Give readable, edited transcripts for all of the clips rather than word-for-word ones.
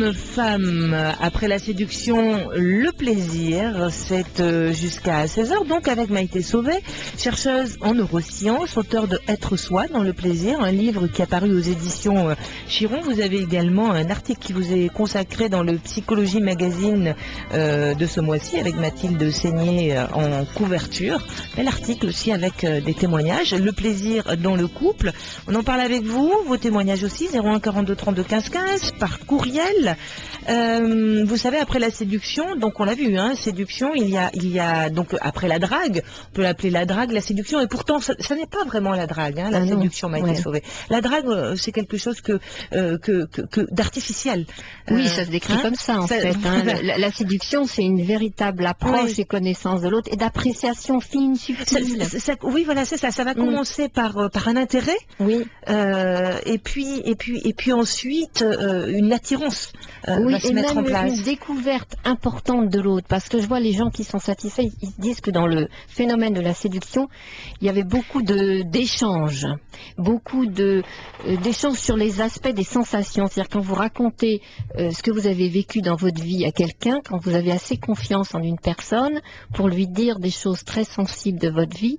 Jeune femme, après la séduction, le plaisir, c'est jusqu'à 16h, donc avec Maïté Sauvé, chercheuse en neurosciences, auteure de Être soi dans le plaisir, un livre qui est paru aux éditions Chiron. Vous avez également un article qui vous est consacré dans le Psychologie Magazine de ce mois-ci, avec Mathilde Seigné en couverture. Bel article aussi avec des témoignages. Le plaisir dans le couple. On en parle avec vous, vos témoignages aussi, 01 42 32 15 15, par courriel. Vous savez, après la séduction, donc on l'a vu, hein, séduction, il y a donc après la drague, on peut l'appeler la drague, la séduction, et pourtant ça n'est pas vraiment la drague, hein, la séduction, Maïté Sauvé. La drague, c'est quelque chose d'artificiel. Oui, ça se décrit comme ça en fait. Hein. La séduction, c'est une véritable approche et connaissance de l'autre et d'appréciation fine, subtile. Oui, voilà, c'est ça. Ça va commencer par un intérêt. Oui. Et puis ensuite une attirance va se mettre en place. Une découverte importante de l'autre, parce que je vois les gens qui sont satisfaits, ils disent que dans le phénomène de la séduction, il y avait beaucoup d'échanges, d'échanges sur les aspects des sensations. C'est-à-dire quand vous racontez ce que vous avez vécu dans votre vie à quelqu'un, quand vous avez assez confiance en une personne pour lui dire des choses très sensibles de votre vie,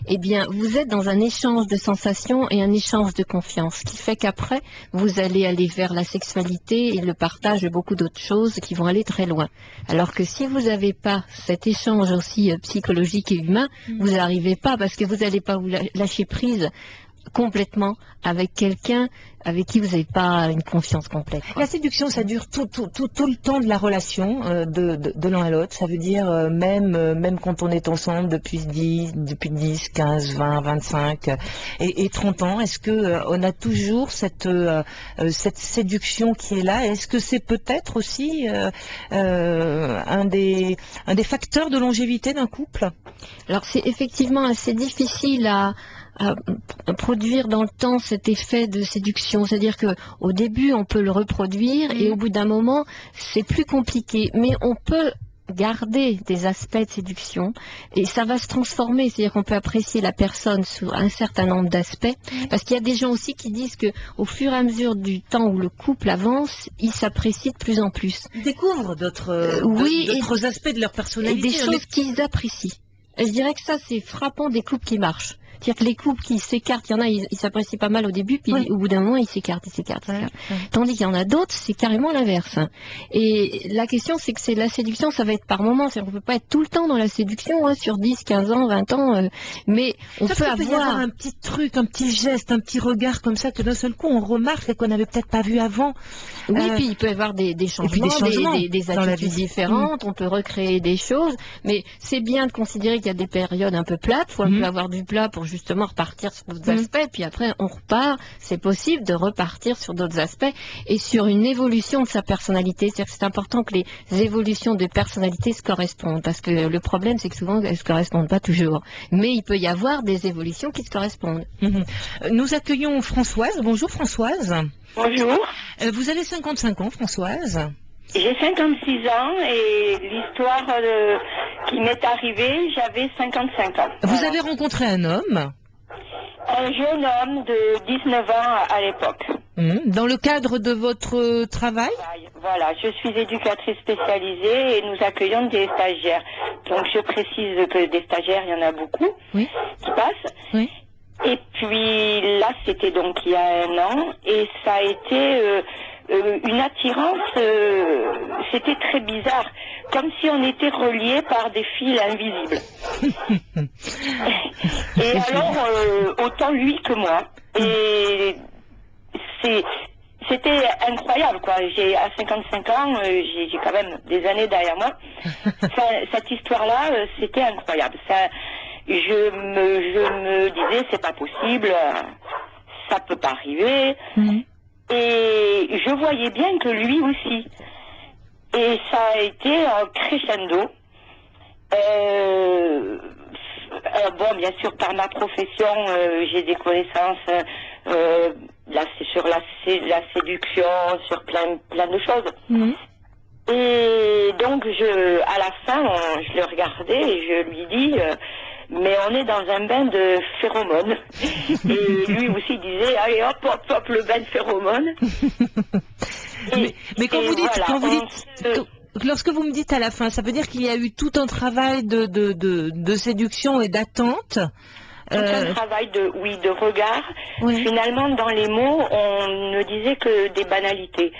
eh bien vous êtes dans un échange de sensations et un échange de confiance, ce qui fait qu'après vous allez aller vers la sexualité et le partage de beaucoup d'autres choses qui vont aller très loin. Alors que si vous n'avez pas cet échange aussi psychologique et humain, vous n'arrivez pas, parce que vous n'allez pas vous lâcher prise complètement avec quelqu'un avec qui vous n'avez pas une confiance complète. La séduction, ça dure tout le temps de la relation, de l'un à l'autre. Ça veut dire même quand on est ensemble depuis 10, 15, 20, 25 et 30 ans. Est-ce que on a toujours cette séduction qui est là? Est-ce que c'est peut-être aussi un des facteurs de longévité d'un couple? Alors c'est effectivement assez difficile à produire dans le temps cet effet de séduction, c'est-à-dire que au début on peut le reproduire et au bout d'un moment c'est plus compliqué, mais on peut garder des aspects de séduction et ça va se transformer, c'est-à-dire qu'on peut apprécier la personne sous un certain nombre d'aspects, parce qu'il y a des gens aussi qui disent que au fur et à mesure du temps où le couple avance, ils s'apprécient de plus en plus. Ils découvrent d'autres aspects de leur personnalité. Et des choses qu'ils apprécient. Et je dirais que ça c'est frappant des couples qui marchent. C'est-à-dire que les couples qui s'écartent, il y en a, ils s'apprécient pas mal au début, puis au bout d'un moment, ils s'écartent. Tandis qu'il y en a d'autres, c'est carrément l'inverse. Et la question, c'est que la séduction, ça va être par moments. On ne peut pas être tout le temps dans la séduction, sur 10, 15 ans, 20 ans, mais on peut avoir un petit truc, un petit geste, un petit regard comme ça, que d'un seul coup, on remarque et qu'on n'avait peut-être pas vu avant. Oui, puis il peut y avoir des changements, des attitudes différentes, on peut recréer des choses, mais c'est bien de considérer qu'il y a des périodes un peu plates, où on peut avoir du plat pour justement repartir sur d'autres aspects, puis après on repart, c'est possible de repartir sur d'autres aspects et sur une évolution de sa personnalité. C'est-à-dire que c'est important que les évolutions de personnalité se correspondent, parce que le problème c'est que souvent elles ne se correspondent pas toujours, mais il peut y avoir des évolutions qui se correspondent. Nous accueillons Françoise. Bonjour Françoise. Bonjour. Vous avez 55 ans, Françoise. J'ai 56 ans et l'histoire qui m'est arrivée, j'avais 55 ans. Vous avez rencontré un homme? Un jeune homme de 19 ans à l'époque. Dans le cadre de votre travail? Voilà, je suis éducatrice spécialisée et nous accueillons des stagiaires. Donc je précise que des stagiaires, il y en a beaucoup qui passent. Oui. Et puis là, c'était donc il y a 1 an et ça a été une attirance, c'était très bizarre, comme si on était reliés par des fils invisibles. Et alors, autant lui que moi. Et c'était incroyable, quoi. À 55 ans, j'ai quand même des années derrière moi. Cette histoire-là, c'était incroyable. Je me disais, c'est pas possible, ça peut pas arriver. Et je voyais bien que lui aussi. Et ça a été un crescendo. Bon, bien sûr, par ma profession, j'ai des connaissances sur la séduction, sur plein de choses. Et donc, à la fin, je le regardais et je lui dis, mais on est dans un bain de phéromones. Et lui aussi disait, allez hop, hop, hop, le bain de phéromones. Mais quand vous dites, lorsque vous me dites à la fin, ça veut dire qu'il y a eu tout un travail de séduction et d'attente. Tout un travail de regard. Oui. Finalement, dans les mots, on ne disait que des banalités.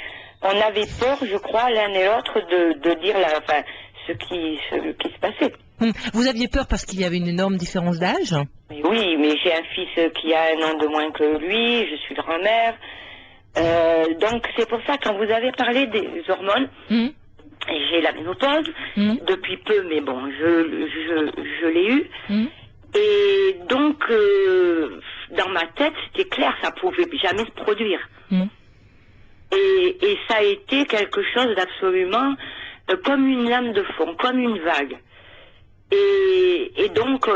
On avait peur, je crois, l'un et l'autre de dire ce qui se passait. Vous aviez peur parce qu'il y avait une énorme différence d'âge? Oui, mais j'ai un fils qui a 1 an de moins que lui, je suis grand-mère. Donc c'est pour ça, quand vous avez parlé des hormones, j'ai la ménopause depuis peu, mais bon, je l'ai eu. Et donc, dans ma tête, c'était clair, ça pouvait jamais se produire. Et ça a été quelque chose d'absolument comme une lame de fond, comme une vague. Et donc,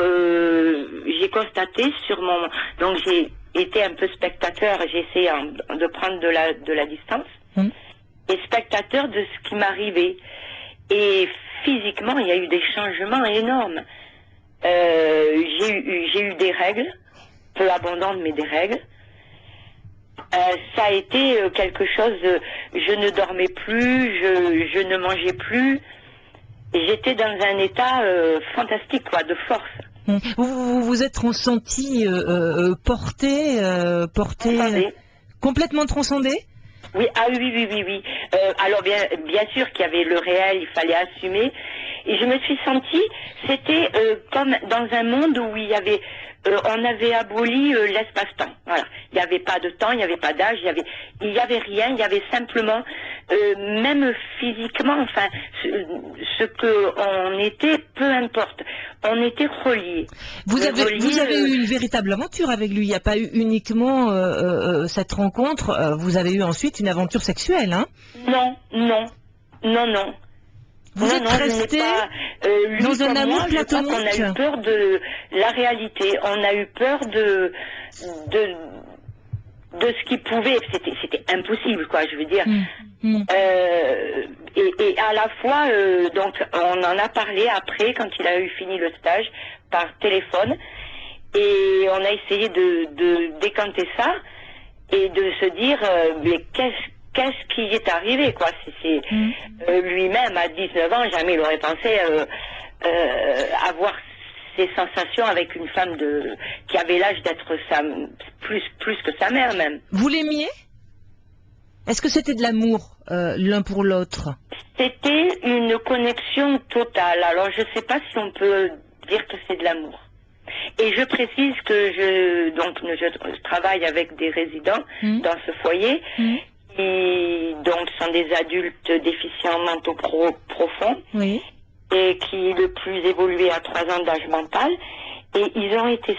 j'ai constaté sur mon... Donc, j'ai été un peu spectateur, j'ai essayé de prendre de la distance, et spectateur de ce qui m'arrivait. Et physiquement, il y a eu des changements énormes. J'ai eu des règles, peu abondantes, mais des règles. Ça a été quelque chose, je ne dormais plus, je ne mangeais plus. J'étais dans un état fantastique, quoi, de force. Vous vous êtes ressenti porté, complètement transcendé? Oui, ah oui. Alors bien sûr qu'il y avait le réel, il fallait assumer. Et je me suis sentie, c'était comme dans un monde où il y avait, on avait aboli l'espace-temps. Voilà, il n'y avait pas de temps, il n'y avait pas d'âge, il y avait rien, il y avait simplement, même physiquement, enfin, ce que on était, peu importe, on était reliés. Vous avez eu une véritable aventure avec lui. Il n'y a pas eu uniquement cette rencontre. Vous avez eu ensuite une aventure sexuelle, hein? Non. Vous êtes resté dans un amour platonique. On a eu peur de la réalité. On a eu peur de ce qui pouvait. C'était impossible, quoi. Je veux dire. Et à la fois, donc, on en a parlé après, quand il a eu fini le stage, par téléphone, et on a essayé de décanter ça et de se dire, mais qu'est-ce qui est arrivé, quoi. Lui-même, à 19 ans, jamais il aurait pensé avoir ces sensations avec une femme qui avait l'âge d'être plus que sa mère, même. Vous l'aimiez? Est-ce que c'était de l'amour, l'un pour l'autre? C'était une connexion totale. Alors, je ne sais pas si on peut dire que c'est de l'amour. Et je précise que je travaille avec des résidents dans ce foyer, qui donc sont des adultes déficients mentaux profonds, et qui le plus évolué à 3 ans d'âge mental, et ils ont été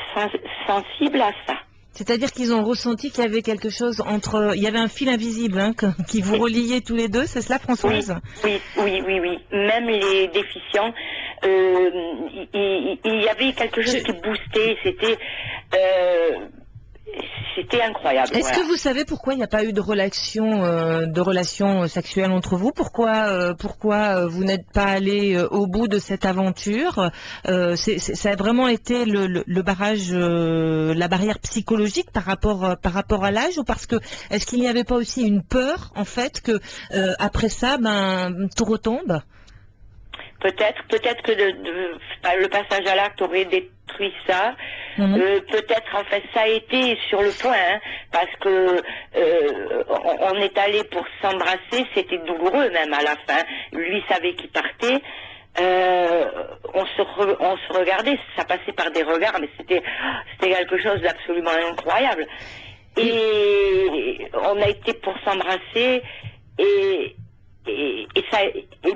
sensibles à ça. C'est-à-dire qu'ils ont ressenti qu'il y avait quelque chose entre... Il y avait un fil invisible qui vous reliait tous les deux, c'est cela, Françoise? Oui. Même les déficients, il y avait quelque chose qui boostait, c'était incroyable. Est-ce que vous savez pourquoi il n'y a pas eu de relation sexuelle entre vous? Pourquoi vous n'êtes pas allé au bout de cette aventure? Ça a vraiment été le barrage, la barrière psychologique par rapport à l'âge, ou parce que est-ce qu'il n'y avait pas aussi une peur, en fait, que après ça, tout retombe? Peut-être que le passage à l'acte aurait détruit ça. Peut-être, en fait, ça a été sur le point, parce que on est allé pour s'embrasser, c'était douloureux même à la fin. Lui savait qu'il partait. On se regardait, ça passait par des regards, mais c'était quelque chose d'absolument incroyable. Et on a été pour s'embrasser, et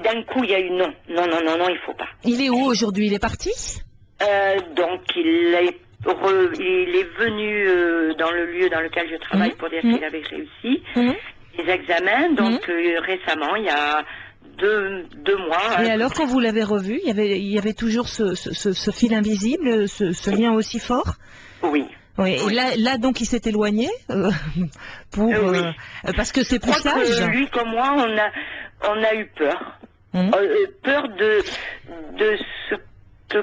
d'un coup, il y a eu non, il faut pas. Il est où aujourd'hui? Il est parti? Donc, il est venu dans le lieu dans lequel je travaille pour dire qu'il avait réussi les examens. Donc, récemment, il y a deux mois. Et alors, quand vous l'avez revu, il y avait toujours ce fil invisible, ce lien aussi fort? Oui. Oui, et là donc il s'est éloigné parce que c'est plus l'âge. Lui comme moi, on a eu peur. Peur de ce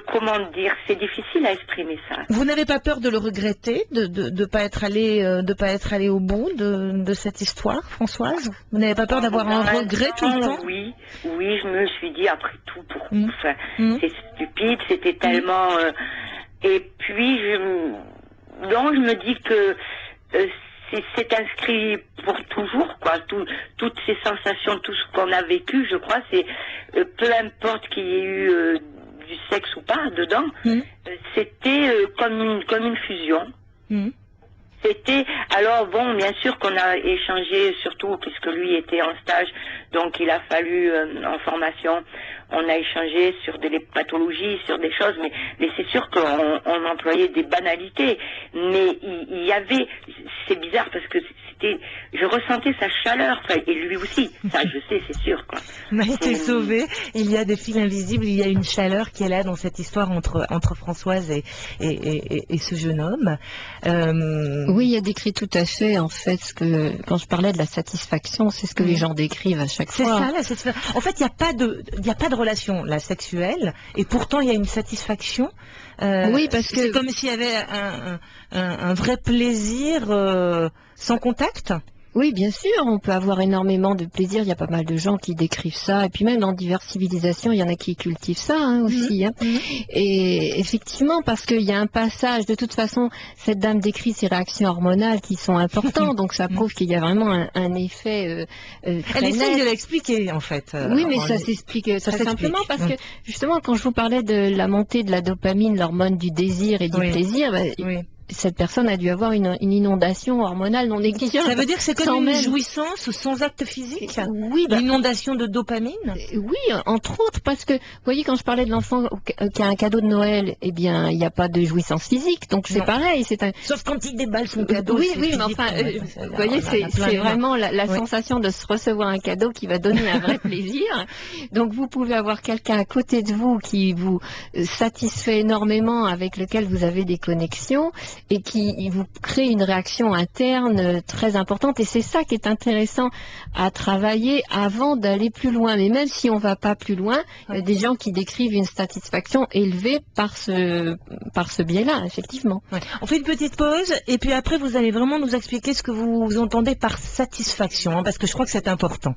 comment dire, c'est difficile à exprimer ça. Vous n'avez pas peur de le regretter, de pas être allé au bout de cette histoire, Françoise? Vous n'avez pas peur d'avoir un regret tout le temps? Oui, je me suis dit après tout, enfin, c'est stupide, c'était tellement. Et puis je me dis que c'est inscrit pour toujours, quoi. Toutes ces sensations, tout ce qu'on a vécu, je crois, c'est peu importe qu'il y ait eu du sexe ou pas dedans, c'était comme une fusion. C'était, alors bon, bien sûr qu'on a échangé, surtout puisque lui était en stage, donc il a fallu en formation, on a échangé sur des pathologies, sur des choses, mais c'est sûr qu'on employait des banalités, mais il y avait, c'est bizarre parce que je ressentais sa chaleur, et lui aussi, ça je sais, c'est sûr, quoi. Maïté Sauvé, il y a des fils invisibles, il y a une chaleur qui est là dans cette histoire entre Françoise et ce jeune homme. Oui, il y a décrit tout à fait, en fait, quand je parlais de la satisfaction, c'est ce que les gens décrivent à chaque fois. C'est ça, la satisfaction. En fait, il n'y a pas de relation là, sexuelle, et pourtant il y a une satisfaction. Oui, parce que c'est comme s'il y avait un vrai plaisir sans contact. Oui, bien sûr, on peut avoir énormément de plaisir. Il y a pas mal de gens qui décrivent ça. Et puis même dans diverses civilisations, il y en a qui cultivent ça aussi. Et effectivement, parce qu'il y a un passage, de toute façon, cette dame décrit ces réactions hormonales qui sont importantes. Donc ça prouve qu'il y a vraiment un effet très Elle essaie net. de l'expliquer, en fait. Oui, mais ça s'explique très simplement parce que, justement, quand je vous parlais de la montée de la dopamine, l'hormone du désir et du plaisir, cette personne a dû avoir une inondation hormonale non négligeable. Ça veut dire que c'est comme une jouissance sans acte physique? Oui, l'inondation de dopamine? Oui, entre autres, parce que, vous voyez, quand je parlais de l'enfant qui a un cadeau de Noël, eh bien, il n'y a pas de jouissance physique, donc c'est pareil. Sauf quand il déballe son cadeau. Oui, mais enfin, vous voyez, c'est vraiment la sensation de se recevoir un cadeau qui va donner un vrai plaisir. Donc, vous pouvez avoir quelqu'un à côté de vous qui vous satisfait énormément, avec lequel vous avez des connexions, et qui vous crée une réaction interne très importante. Et c'est ça qui est intéressant à travailler avant d'aller plus loin. Mais même si on ne va pas plus loin, il y a des gens qui décrivent une satisfaction élevée par ce biais-là, effectivement. On fait une petite pause, et puis après vous allez vraiment nous expliquer ce que vous entendez par satisfaction, parce que je crois que c'est important.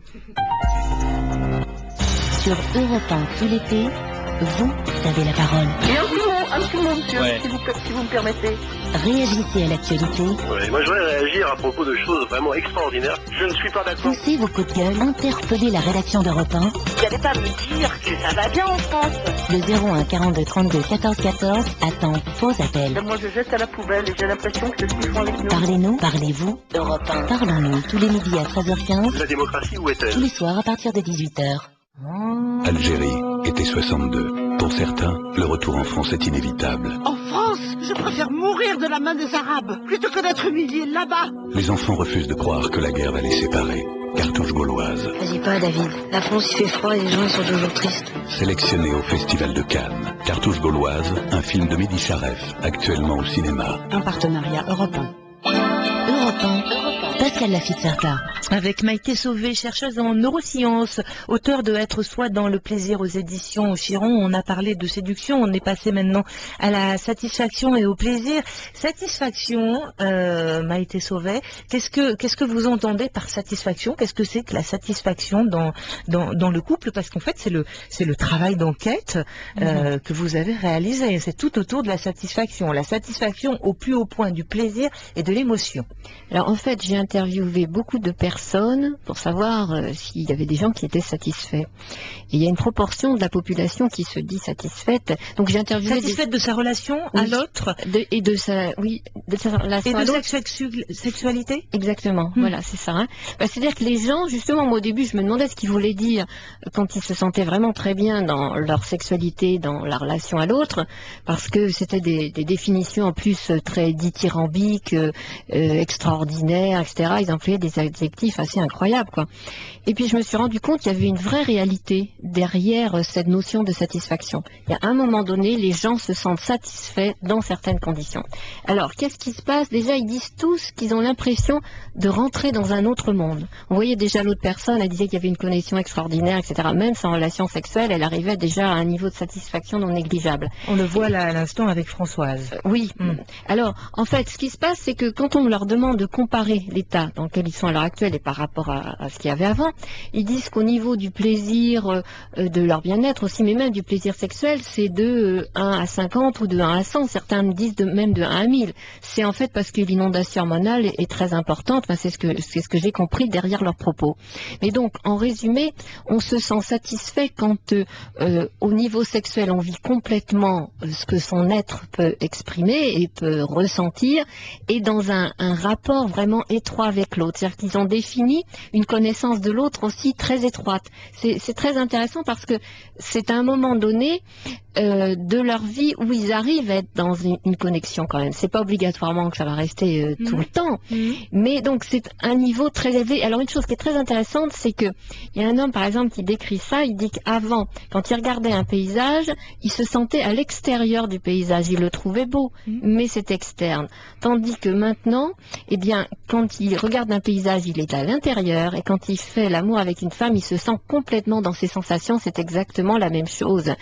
Sur Europe 1 tout l'été, vous avez la parole. Et un petit mot, monsieur, si vous me permettez. Réagissez à l'actualité. Moi, je voudrais réagir à propos de choses vraiment extraordinaires. Je ne suis pas d'accord. Poussez vos coups de gueule, interpellez la rédaction d'Europe 1. Vous n'allez pas me dire que ça va bien en France. Le 01 42 32 14 14 attend vos appels. Moi, je jette à la poubelle et j'ai l'impression que c'est ce qu'ils font avec nous. Parlez-nous, parlez-vous. Europe 1. Parlons-nous tous les midis à 13h15. La démocratie, où est-elle? Tous les soirs à partir de 18h. Algérie, été 62. Pour certains, le retour en France est inévitable. En France, je préfère mourir de la main des Arabes plutôt que d'être humilié là-bas. Les enfants refusent de croire que la guerre va les séparer. Cartouche gauloise. Vas-y pas, David. La France, il fait froid et les gens sont toujours tristes. Sélectionné au Festival de Cannes. Cartouche gauloise, un film de Mehdi Charef, actuellement au cinéma. Un partenariat Europe 1. Europe 1. Pascal Lafitte-Sarta. Avec Maïté Sauvé, chercheuse en neurosciences, auteure de Être soi dans le plaisir aux éditions Chiron. On a parlé de séduction, on est passé maintenant à la satisfaction et au plaisir. Satisfaction, Maïté Sauvé, qu'est-ce que vous entendez par satisfaction? Qu'est-ce que c'est que la satisfaction dans le couple? Parce qu'en fait, c'est le travail d'enquête que vous avez réalisé. C'est tout autour de la satisfaction au plus haut point du plaisir et de l'émotion. Alors en fait, j'ai interviewé beaucoup de personnes pour savoir s'il y avait des gens qui étaient satisfaits. Et il y a une proportion de la population qui se dit satisfaite. Donc j'ai interviewé satisfaite de sa relation à l'autre et de sa relation et de sa sexualité. Exactement. Voilà, c'est ça. C'est-à-dire que les gens, justement, moi au début, je me demandais ce qu'ils voulaient dire quand ils se sentaient vraiment très bien dans leur sexualité, dans la relation à l'autre, parce que c'était des définitions en plus très dithyrambiques, extraordinaires, etc. Ils employaient des adjectifs assez incroyables, quoi. Et puis je me suis rendu compte qu'il y avait une vraie réalité derrière cette notion de satisfaction. Il y a un moment donné, les gens se sentent satisfaits dans certaines conditions. Alors, qu'est-ce qui se passe? Déjà, ils disent tous qu'ils ont l'impression de rentrer dans un autre monde. On voyait déjà l'autre personne, elle disait qu'il y avait une connexion extraordinaire, etc. Même sans relation sexuelle, elle arrivait déjà à un niveau de satisfaction non négligeable. On le voit là à l'instant avec Françoise. Oui. Alors, en fait, ce qui se passe, c'est que quand on leur demande de comparer l'état dans lequel ils sont à l'heure actuelle et par rapport à ce qu'il y avait avant, ils disent qu'au niveau du plaisir, de leur bien-être aussi, mais même du plaisir sexuel, c'est de 1 à 50 ou de 1 à 100. Certains me disent même de 1 à 1000. C'est en fait parce que l'inondation hormonale est très importante. Enfin, c'est ce que j'ai compris derrière leurs propos. Mais donc, en résumé, on se sent satisfait quand au niveau sexuel, on vit complètement ce que son être peut exprimer et peut ressentir, et dans un rapport vraiment étroit avec l'autre. C'est-à-dire qu'ils ont défini une connaissance de l'autre aussi très étroite. C'est très intéressant parce que c'est à un moment donné de leur vie où ils arrivent à être dans une connexion quand même. C'est pas obligatoirement que ça va rester tout le temps, mais donc c'est un niveau très élevé. Alors une chose qui est très intéressante, c'est que il y a un homme par exemple qui décrit ça. Il dit qu'avant, quand il regardait un paysage, il se sentait à l'extérieur du paysage. Il le trouvait beau, mais c'est externe. Tandis que maintenant, eh bien, quand il regarde un paysage, il est à l'intérieur, et quand il fait l'amour avec une femme, il se sent complètement dans ses sensations. C'est exactement la même chose.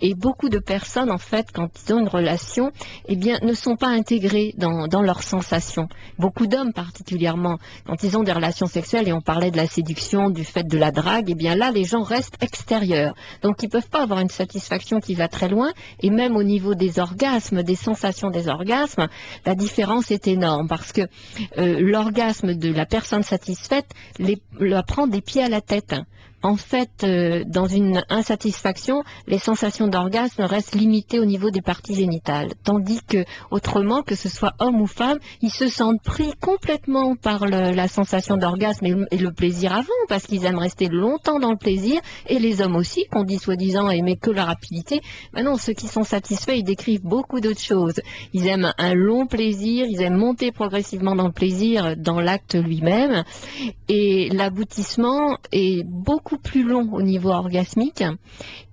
Et beaucoup de personnes, en fait, quand ils ont une relation, eh bien, ne sont pas intégrées dans leurs sensations. Beaucoup d'hommes, particulièrement, quand ils ont des relations sexuelles, et on parlait de la séduction, du fait de la drague, eh bien là, les gens restent extérieurs. Donc, ils peuvent pas avoir une satisfaction qui va très loin, et même au niveau des orgasmes, des sensations des orgasmes, la différence est énorme, parce que l'orgasme de la personne satisfaite la prend des pieds à la tête. En fait, dans une insatisfaction, les sensations d'orgasme restent limitées au niveau des parties génitales. Tandis que, autrement, que ce soit homme ou femme, ils se sentent pris complètement par la sensation d'orgasme et le plaisir avant, parce qu'ils aiment rester longtemps dans le plaisir, et les hommes aussi, qu'on dit soi-disant aimer que la rapidité. Mais non, ceux qui sont satisfaits, ils décrivent beaucoup d'autres choses. Ils aiment un long plaisir, ils aiment monter progressivement dans le plaisir, dans l'acte lui-même, et l'aboutissement est beaucoup plus long au niveau orgasmique,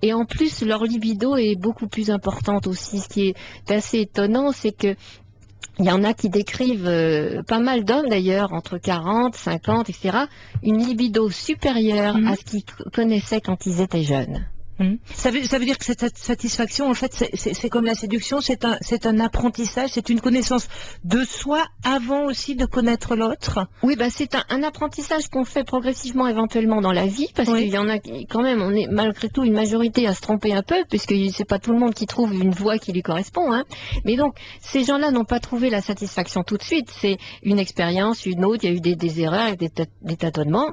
et en plus leur libido est beaucoup plus importante aussi. Ce qui est assez étonnant, c'est que il y en a qui décrivent, pas mal d'hommes d'ailleurs, entre 40, 50, etc., une libido supérieure à ce qu'ils connaissaient quand ils étaient jeunes. Ça veut dire que cette satisfaction, en fait, c'est comme la séduction, c'est un apprentissage, c'est une connaissance de soi avant aussi de connaître l'autre. Oui, bah c'est un apprentissage qu'on fait progressivement éventuellement dans la vie, parce qu'il y en a qui, quand même, on est malgré tout une majorité à se tromper un peu, puisque c'est pas tout le monde qui trouve une voie qui lui correspond, hein. Mais donc, ces gens-là n'ont pas trouvé la satisfaction tout de suite. C'est une expérience, une autre, il y a eu des erreurs et des tâtonnements.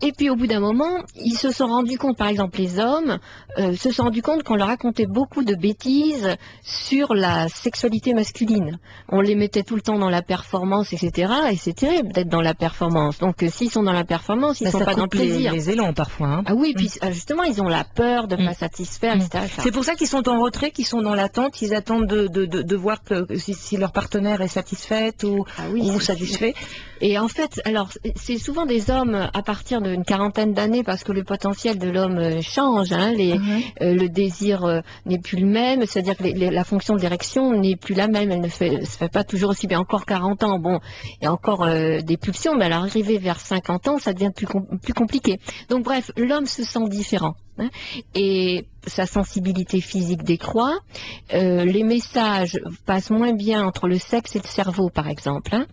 Et puis au bout d'un moment, ils se sont rendus compte, par exemple les hommes, se sont rendus compte qu'on leur racontait beaucoup de bêtises sur la sexualité masculine. On les mettait tout le temps dans la performance, etc. Et c'est terrible d'être dans la performance. Donc s'ils sont dans la performance, ils ne sont pas dans le plaisir. Les élans parfois. Hein. Ah oui, puis justement, ils ont la peur de ne pas satisfaire, etc. C'est pour ça qu'ils sont en retrait, qu'ils sont dans l'attente, ils attendent de voir si leur partenaire est satisfaite ou satisfait. Et en fait, alors c'est souvent des hommes à partir d'une quarantaine d'années, parce que le potentiel de l'homme change, hein, le désir n'est plus le même, c'est-à-dire que la fonction de l'érection n'est plus la même, elle ne se fait pas toujours aussi bien. Encore 40 ans, bon, il y a encore des pulsions, mais à l'arrivée vers 50 ans, ça devient plus compliqué. Donc bref, l'homme se sent différent. Et sa sensibilité physique décroît, les messages passent moins bien entre le sexe et le cerveau, par exemple. Hein.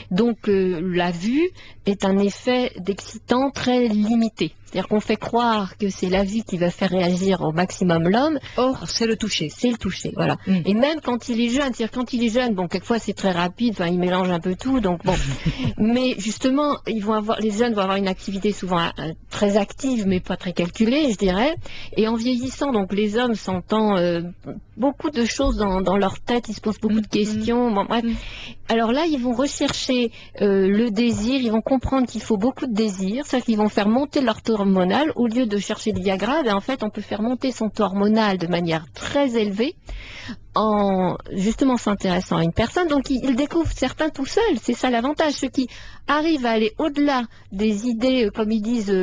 Donc la vue est un effet d'excitant très limité. C'est-à-dire qu'on fait croire que c'est la vue qui va faire réagir au maximum l'homme. Or, c'est le toucher. C'est le toucher, voilà. Et même quand il est jeune, c'est-à-dire quand il est jeune, bon, quelquefois c'est très rapide, enfin, il mélange un peu tout, donc bon. Mais justement, les jeunes vont avoir une activité souvent très active, mais pas très calculée, je dirais. Et en vieillissant, donc les hommes s'entendent beaucoup de choses dans leur tête, ils se posent beaucoup de questions. Bon, bref. Alors là, ils vont rechercher le désir, ils vont comprendre qu'il faut beaucoup de désir, c'est-à-dire qu'ils vont faire monter leur taux hormonal. Au lieu de chercher le Viagra, en fait, on peut faire monter son taux hormonal de manière très élevée en justement s'intéressant à une personne, donc ils découvrent certains tout seuls, c'est ça l'avantage, ceux qui arrivent à aller au-delà des idées, comme ils disent,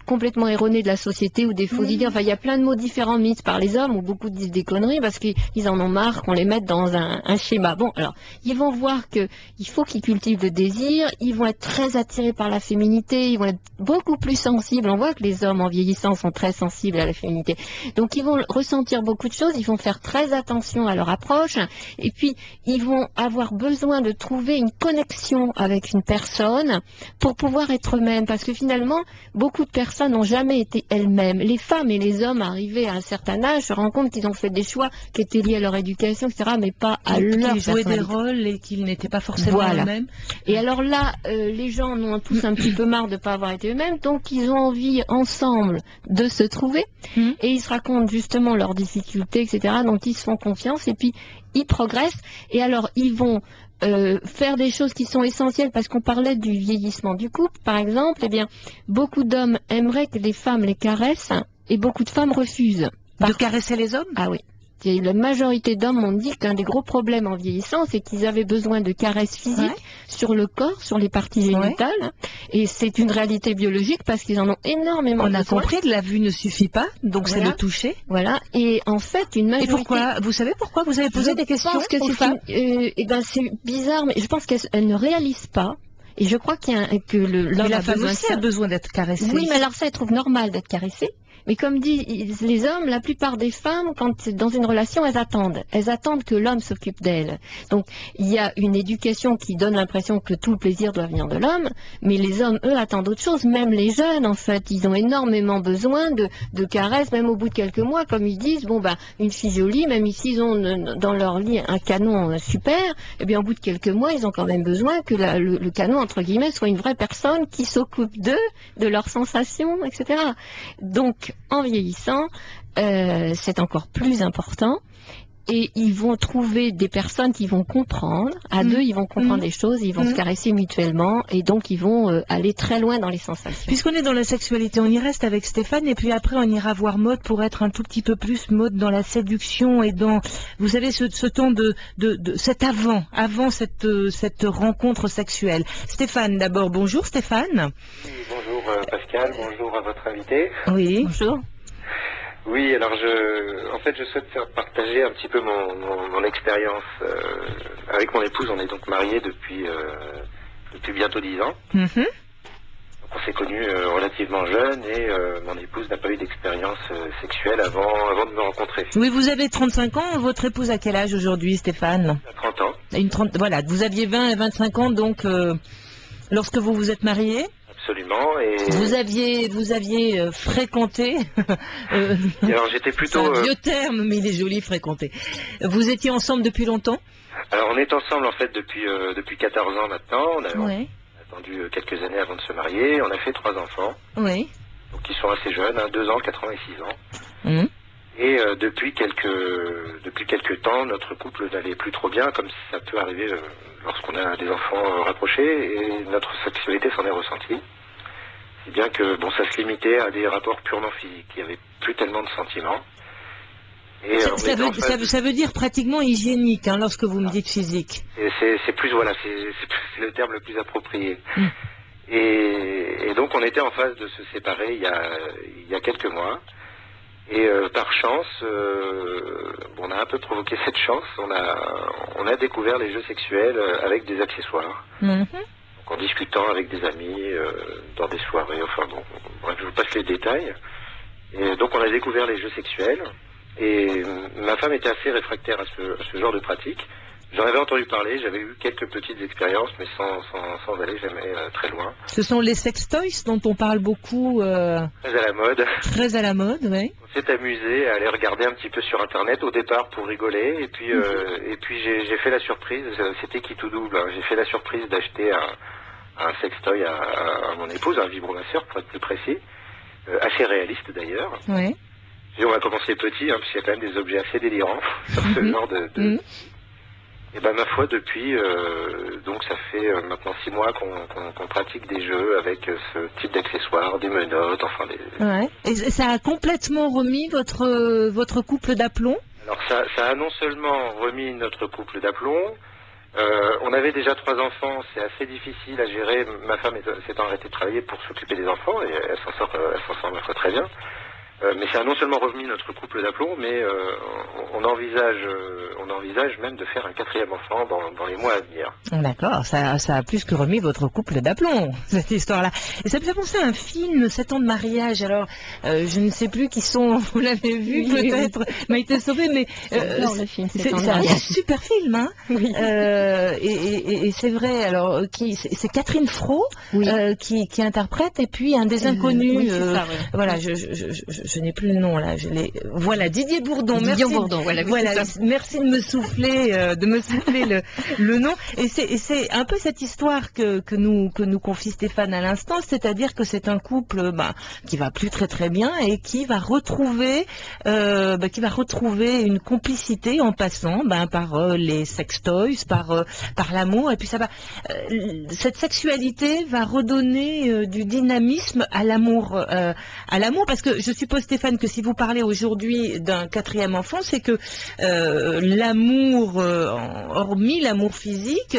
complètement erronées de la société ou des fausses idées, enfin il y a plein de mots différents mis par les hommes, où beaucoup disent des conneries parce qu'ils en ont marre qu'on les mette dans un schéma. Bon, alors, ils vont voir qu'il faut qu'ils cultivent le désir, ils vont être très attirés par la féminité, ils vont être beaucoup plus sensibles, on voit que les hommes en vieillissant sont très sensibles à la féminité, donc ils vont ressentir beaucoup de choses, ils vont faire très attention à leur approche, et puis ils vont avoir besoin de trouver une connexion avec une personne pour pouvoir être eux-mêmes, parce que finalement, beaucoup de personnes n'ont jamais été elles-mêmes. Les femmes et les hommes arrivés à un certain âge se rendent compte qu'ils ont fait des choix qui étaient liés à leur éducation, etc., mais pas à leur personnalité. Qu'ils jouaient des rôles et qu'ils n'étaient pas forcément eux-mêmes. Et alors là, les gens en ont tous un petit peu marre de ne pas avoir été eux-mêmes, donc ils ont envie ensemble de se trouver, et ils se racontent justement leurs difficultés, etc., donc ils se font confiance, et puis ils progressent, et alors ils vont faire des choses qui sont essentielles, parce qu'on parlait du vieillissement du couple, par exemple, eh bien, beaucoup d'hommes aimeraient que les femmes les caressent, et beaucoup de femmes refusent. De caresser les hommes? Ah oui. Et la majorité d'hommes m'ont dit qu'un des gros problèmes en vieillissant, c'est qu'ils avaient besoin de caresses physiques sur le corps, sur les parties génitales. Et c'est une réalité biologique parce qu'ils en ont énormément besoin. On a compris que la vue ne suffit pas, donc c'est le toucher. Voilà. Et en fait, une majorité... Et pourquoi? Vous savez pourquoi vous avez posé des questions? Je pense que c'est bizarre, mais je pense qu'elles ne réalisent pas. Et je crois que l'homme la femme aussi a besoin d'être caressée. Oui, mais alors ça, elle trouve normal d'être caressée. Mais comme disent les hommes, la plupart des femmes, quand dans une relation, elles attendent. Elles attendent que l'homme s'occupe d'elles. Donc, il y a une éducation qui donne l'impression que tout le plaisir doit venir de l'homme, mais les hommes, eux, attendent autre chose. Même les jeunes, en fait, ils ont énormément besoin de caresses, même au bout de quelques mois, comme ils disent, bon, bah, une fille jolie, même ici, ils ont dans leur lit un canon super, eh bien, au bout de quelques mois, ils ont quand même besoin que le canon, entre guillemets, soit une vraie personne qui s'occupe d'eux, de leurs sensations, etc. Donc, en vieillissant, c'est encore plus important, et ils vont trouver des personnes qui vont comprendre, à deux ils vont comprendre des choses, ils vont se caresser mutuellement, et donc ils vont aller très loin dans les sensations. Puisqu'on est dans la sexualité, on y reste avec Stéphane, et puis après on ira voir Maud pour être un tout petit peu plus Maud dans la séduction et dans, vous savez, ce temps de cet avant cette rencontre sexuelle. Stéphane d'abord, bonjour Stéphane. Oui, bonjour Pascal, bonjour à votre invité. Oui. Bonjour. Oui, alors je souhaite faire partager un petit peu mon expérience avec mon épouse. On est donc mariés depuis bientôt 10 ans. Donc on s'est connus relativement jeunes, et mon épouse n'a pas eu d'expérience sexuelle avant de me rencontrer. Oui, vous avez 35 ans, votre épouse a quel âge aujourd'hui Stéphane? 30 ans. Voilà, vous aviez 20 et 25 ans donc lorsque vous vous êtes mariés? Absolument. Et vous aviez fréquenté. Alors j'étais plutôt. C'est un vieux terme, mais il est joli, fréquenté. Vous étiez ensemble depuis longtemps? Alors on est ensemble en fait depuis 14 ans maintenant. On a attendu quelques années avant de se marier. On a fait 3 enfants. Oui. Donc ils sont assez jeunes, 2 ans, 4 ans et 6 ans. Et depuis quelques temps, notre couple n'allait plus trop bien, comme ça peut arriver lorsqu'on a des enfants rapprochés, et notre sexualité s'en est ressentie. Si bien que ça se limitait à des rapports purement physiques. Il n'y avait plus tellement de sentiments. Et ça veut dire pratiquement hygiénique, lorsque vous me dites physique. C'est plus, c'est le terme le plus approprié. Et donc on était en phase de se séparer il y a quelques mois. Et par chance, on a un peu provoqué cette chance, on a découvert les jeux sexuels avec des accessoires. Donc en discutant avec des amis, dans des soirées, bref, je vous passe les détails. Et donc on a découvert les jeux sexuels, et ma femme était assez réfractaire à ce genre de pratique. J'en avais entendu parler, j'avais eu quelques petites expériences, mais sans aller jamais très loin. Ce sont les sextoys dont on parle beaucoup. Très à la mode. Très à la mode, oui. On s'est amusé à aller regarder un petit peu sur Internet au départ pour rigoler, et puis j'ai fait la surprise, c'était qui tout double, j'ai fait la surprise d'acheter un sextoy à mon épouse, un vibromasseur pour être plus précis, assez réaliste d'ailleurs. Oui. Et on a commencé petit, parce qu'il y a quand même des objets assez délirants sur ce genre de... Et ma foi, depuis, donc ça fait maintenant 6 mois qu'on pratique des jeux avec ce type d'accessoires, des menottes, Ouais. Et ça a complètement remis votre couple d'aplomb? Alors ça a non seulement remis notre couple d'aplomb, on avait déjà 3 enfants, c'est assez difficile à gérer. Ma femme s'étant arrêtée de travailler pour s'occuper des enfants, et elle s'en sort très bien. Mais ça a non seulement remis notre couple d'aplomb, mais on envisage même de faire un 4e enfant dans les mois à venir. D'accord, ça a plus que remis votre couple d'aplomb, cette histoire-là. Et ça me fait penser à un film, 7 ans de mariage. Alors, je ne sais plus qui sont, vous l'avez vu peut-être, Maïté Sauvé, mais le film, c'est un super film, hein. Oui. Et c'est vrai, alors, c'est Catherine Fro qui interprète, et puis un des inconnus, oui, c'est ça, ouais. voilà, je n'ai plus le nom là, voilà, Didier Bourdon. Bourdon, voilà, merci de me souffler, le nom. Et c'est un peu cette histoire que nous confie Stéphane à l'instant, c'est-à-dire que c'est un couple qui va plus très bien et qui va retrouver une complicité en passant par les sextoys, par l'amour, et puis ça va cette sexualité va redonner du dynamisme à l'amour, parce que je suppose, Stéphane, que si vous parlez aujourd'hui d'un 4e enfant, c'est que l'amour, hormis l'amour physique,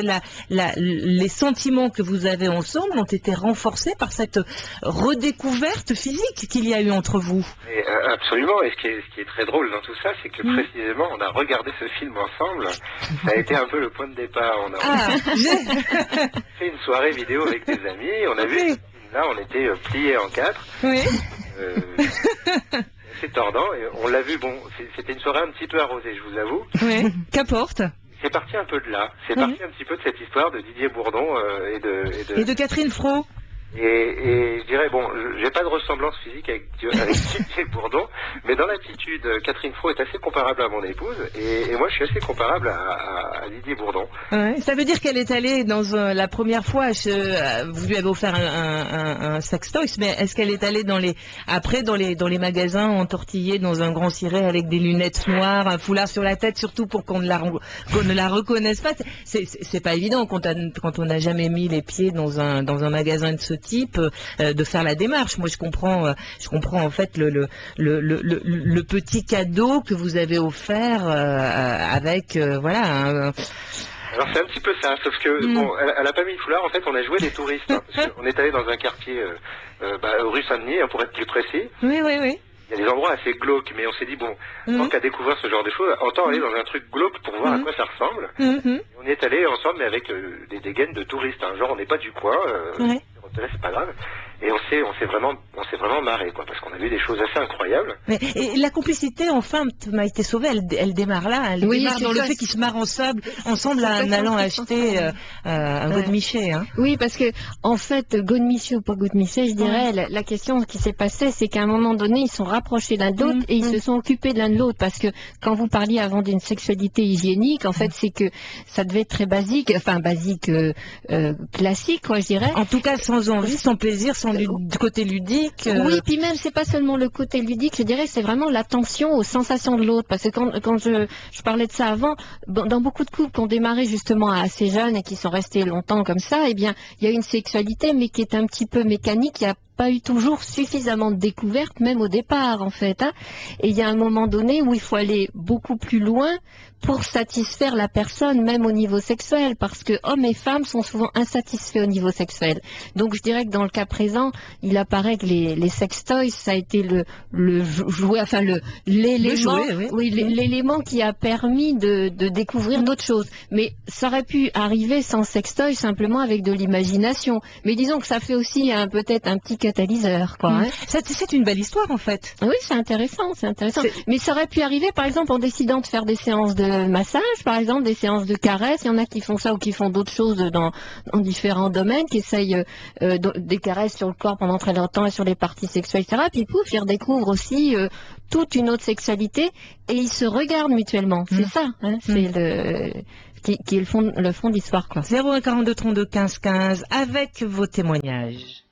les sentiments que vous avez ensemble ont été renforcés par cette redécouverte physique qu'il y a eu entre vous. Et, absolument, et ce qui est très drôle dans tout ça, c'est que précisément on a regardé ce film ensemble, ça a été un peu le point de départ. On a fait une soirée vidéo avec des amis, on a vu ce film-là, on était pliés en 4. Oui. C'est tordant, et on l'a vu, bon, c'était une soirée un petit peu arrosée, je vous avoue. Oui, qu'importe. C'est parti un peu de là, c'est parti un petit peu de cette histoire de Didier Bourdon et de Catherine Fro. Et je dirais, bon, j'ai pas de ressemblance physique avec Didier Bourdon, mais dans l'attitude, Catherine Fro est assez comparable à mon épouse, et moi je suis assez comparable à Didier Bourdon. Ouais, ça veut dire qu'elle est allée la première fois, vous lui avez offert un sextoys, mais est-ce qu'elle est allée dans les magasins entortillés dans un grand ciré avec des lunettes noires, un foulard sur la tête, surtout pour qu'on ne la reconnaisse pas? C'est pas évident quand on n'a jamais mis les pieds dans un magasin de ce type, de faire la démarche. Moi je comprends en fait le petit cadeau que vous avez offert avec voilà. Alors c'est un petit peu ça, sauf que bon, elle a pas mis le foulard, en fait on a joué les touristes, parce qu'on est allé dans un quartier rue Saint-Denis, pour être plus précis. Oui. Il y a des endroits assez glauques, mais on s'est dit, bon, tant qu'à découvrir ce genre de choses, autant aller dans un truc glauque pour voir à quoi ça ressemble. Et on y est allé ensemble, mais avec des dégaines de touristes, genre on n'est pas du coin, c'est pas grave. Et on s'est vraiment marré, quoi, parce qu'on a vu des choses assez incroyables. Et la complicité, enfin, Maïté Sauvé, elle démarre là, elle démarre dans le fait qu'ils se marrent ensemble en allant acheter un godemiché. Hein. Oui, parce que, en fait, godemiché ou pas godemiché, je dirais, la question qui s'est passée, c'est qu'à un moment donné, ils sont rapprochés l'un de l'autre et ils se sont occupés de l'un de l'autre, parce que quand vous parliez avant d'une sexualité hygiénique, en fait, c'est que ça devait être très basique, classique, quoi, je dirais. En tout cas, sans envie, sans plaisir, sans côté ludique. Oui, puis même, c'est pas seulement le côté ludique, je dirais, c'est vraiment l'attention aux sensations de l'autre. Parce que quand je parlais de ça avant, dans beaucoup de couples qui ont démarré justement assez jeunes et qui sont restés longtemps comme ça, eh bien, il y a une sexualité, mais qui est un petit peu mécanique, il n'y a pas eu toujours suffisamment de découvertes, même au départ, en fait. Hein. Et il y a un moment donné où il faut aller beaucoup plus loin pour satisfaire la personne, même au niveau sexuel, parce que hommes et femmes sont souvent insatisfaits au niveau sexuel. Donc je dirais que dans le cas présent, il apparaît que les sextoys, ça a été l'élément qui a permis de découvrir d'autres choses. Mais ça aurait pu arriver sans sextoy, simplement avec de l'imagination. Mais disons que ça fait aussi peut-être un petit catalyseur, quoi. Hein. C'est une belle histoire, en fait. Oui, c'est intéressant. Mais ça aurait pu arriver, par exemple, en décidant de faire des séances de massage, par exemple, des séances de caresses. Il y en a qui font ça ou qui font d'autres choses dans différents domaines, qui essayent des caresses sur le corps pendant très longtemps et sur les parties sexuelles, etc. Puis pouf, ils redécouvrent aussi toute une autre sexualité et ils se regardent mutuellement. C'est ça, hein, c'est qui est le fond de l'histoire, quoi. 01 42 32 15 15 avec vos témoignages.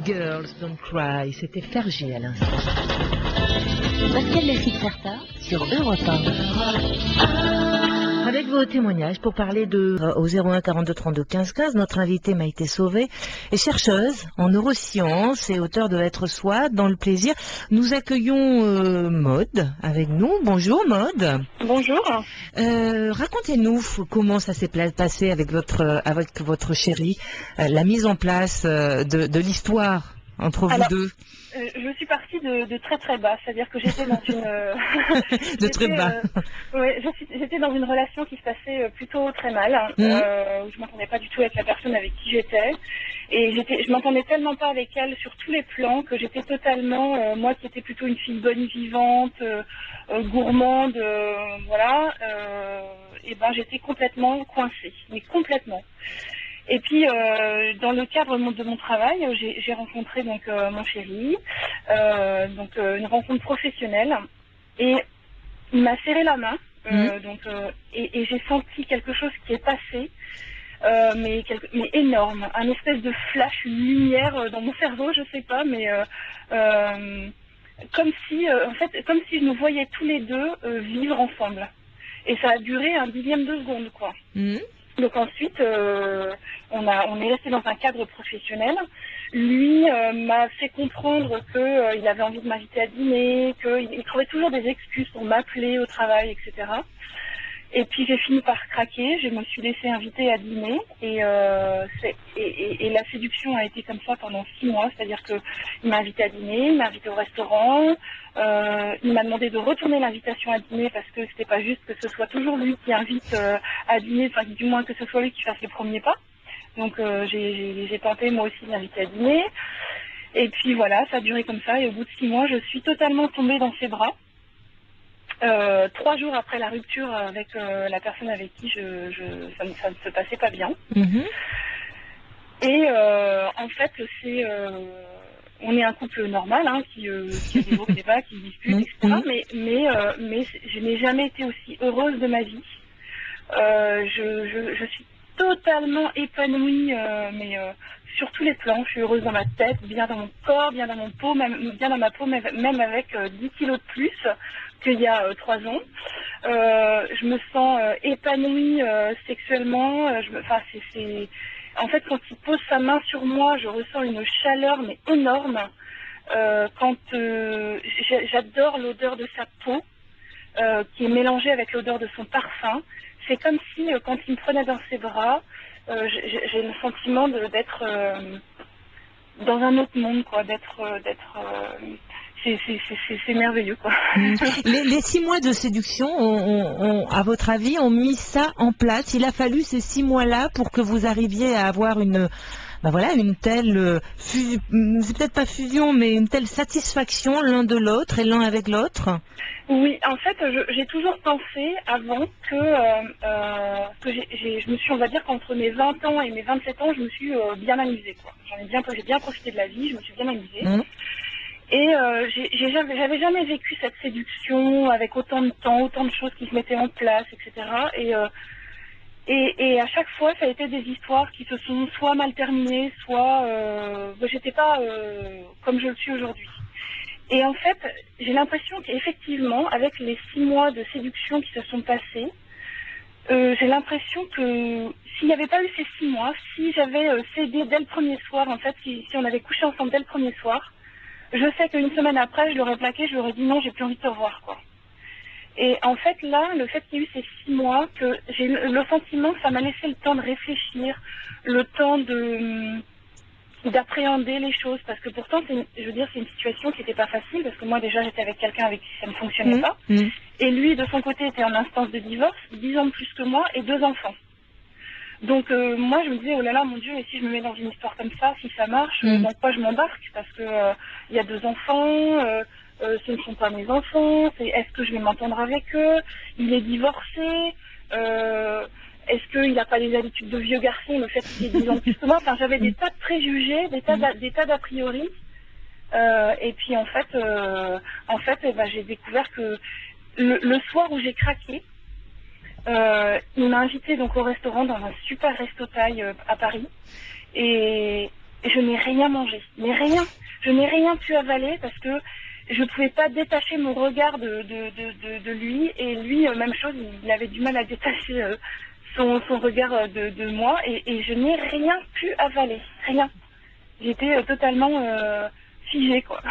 Girls Don't Cry, c'était Fergie à l'instant. Pascal Laffitte-Certa sur Europe 1. Avec vos témoignages pour parler au 01 42 32 15 15, notre invitée Maïté Sauvé est chercheuse en neurosciences et auteure de Être Soi dans le plaisir. Nous accueillons Maude avec nous. Bonjour Maude. Bonjour. Racontez-nous comment ça s'est passé avec votre chéri, la mise en place de l'histoire entre vous deux. Je suis partie de très très bas, c'est-à-dire que j'étais dans une de très bas. J'étais dans une relation qui se passait plutôt très mal, où je m'entendais pas du tout avec la personne avec qui j'étais, et je m'entendais tellement pas avec elle sur tous les plans que j'étais totalement, moi qui étais plutôt une fille bonne vivante, gourmande, voilà, et ben j'étais complètement coincée, mais complètement. Et puis, dans le cadre de mon travail, j'ai rencontré donc mon chéri, une rencontre professionnelle, et il m'a serré la main, et j'ai senti quelque chose qui est passé, mais énorme, un espèce de flash, une lumière dans mon cerveau, je sais pas, mais comme si je nous voyais tous les deux vivre ensemble. Et ça a duré un dixième de seconde, quoi. Donc ensuite, on est resté dans un cadre professionnel. Lui m'a fait comprendre qu'il avait envie de m'inviter à dîner, qu'il trouvait toujours des excuses pour m'appeler au travail, etc. Et puis j'ai fini par craquer, je me suis laissée inviter à dîner, et la séduction a été comme ça pendant 6 mois, c'est-à-dire qu'il m'a invité à dîner, il m'a invité au restaurant, il m'a demandé de retourner l'invitation à dîner parce que c'était pas juste que ce soit toujours lui qui invite à dîner, enfin du moins que ce soit lui qui fasse le premier pas. Donc j'ai tenté moi aussi de l'inviter à dîner, et puis voilà, ça a duré comme ça, et au bout de 6 mois, je suis totalement tombée dans ses bras. 3 jours après la rupture avec la personne avec qui ça ne se passait pas bien. Et en fait, on est un couple normal, hein, qui a des hauts, des bas, qui dispute, etc. Mais je n'ai jamais été aussi heureuse de ma vie. Je suis totalement épanouie, sur tous les plans. Je suis heureuse dans ma tête, bien dans mon corps, bien dans mon peau, bien dans ma peau, même avec 10 kilos de plus qu'il y a 3 ans. Je me sens épanouie sexuellement. En fait, quand il pose sa main sur moi, je ressens une chaleur mais énorme. J'adore l'odeur de sa peau, qui est mélangée avec l'odeur de son parfum. C'est comme si, quand il me prenait dans ses bras, j'ai le sentiment d'être dans un autre monde, quoi. C'est merveilleux, quoi. Les 6 mois de séduction, à votre avis, ont mis ça en place. Il a fallu ces 6 mois-là pour que vous arriviez à avoir une telle, c'est peut-être pas fusion, mais une telle satisfaction l'un de l'autre et l'un avec l'autre. Oui, en fait, j'ai toujours pensé avant que je me suis, on va dire qu'entre mes 20 ans et mes 27 ans, je me suis bien amusée, quoi. J'ai bien profité de la vie, je me suis bien amusée. Et j'avais jamais vécu cette séduction avec autant de temps, autant de choses qui se mettaient en place, etc. Et à chaque fois, ça a été des histoires qui se sont soit mal terminées, soit j'étais pas comme je le suis aujourd'hui. Et en fait, j'ai l'impression qu'effectivement, avec les 6 mois de séduction qui se sont passés, j'ai l'impression que s'il n'y avait pas eu ces 6 mois, si j'avais cédé dès le premier soir, en fait, si on avait couché ensemble dès le premier soir, je sais qu'une semaine après, je l'aurais plaqué, je lui aurais dit non, j'ai plus envie de te revoir, quoi. Et en fait, là, le fait qu'il y ait eu ces 6 mois, que j'ai le sentiment que ça m'a laissé le temps de réfléchir, le temps d'appréhender les choses, parce que pourtant, c'est une situation qui n'était pas facile, parce que moi, déjà, j'étais avec quelqu'un avec qui ça ne fonctionnait pas, et lui, de son côté, était en instance de divorce, 10 ans de plus que moi, et 2 enfants. Donc moi je me disais, oh là là, mon Dieu, et si je me mets dans une histoire comme ça, si ça marche, dans quoi je m'embarque, parce que il y a 2 enfants, ce ne sont pas mes enfants, est-ce que je vais m'entendre avec eux, il est divorcé, est-ce qu'il n'a pas des habitudes de vieux garçon, le fait qu'il ait 10 ans de plus que moi, enfin j'avais des tas de préjugés, des tas d'a priori, et puis en fait j'ai découvert que le soir où j'ai craqué, il m'a invité donc au restaurant, dans un super resto-taille à Paris, et je n'ai rien mangé, mais rien. Je n'ai rien pu avaler parce que je ne pouvais pas détacher mon regard de lui, et lui, même chose, il avait du mal à détacher son regard de moi, et je n'ai rien pu avaler, rien. J'étais totalement figée, quoi.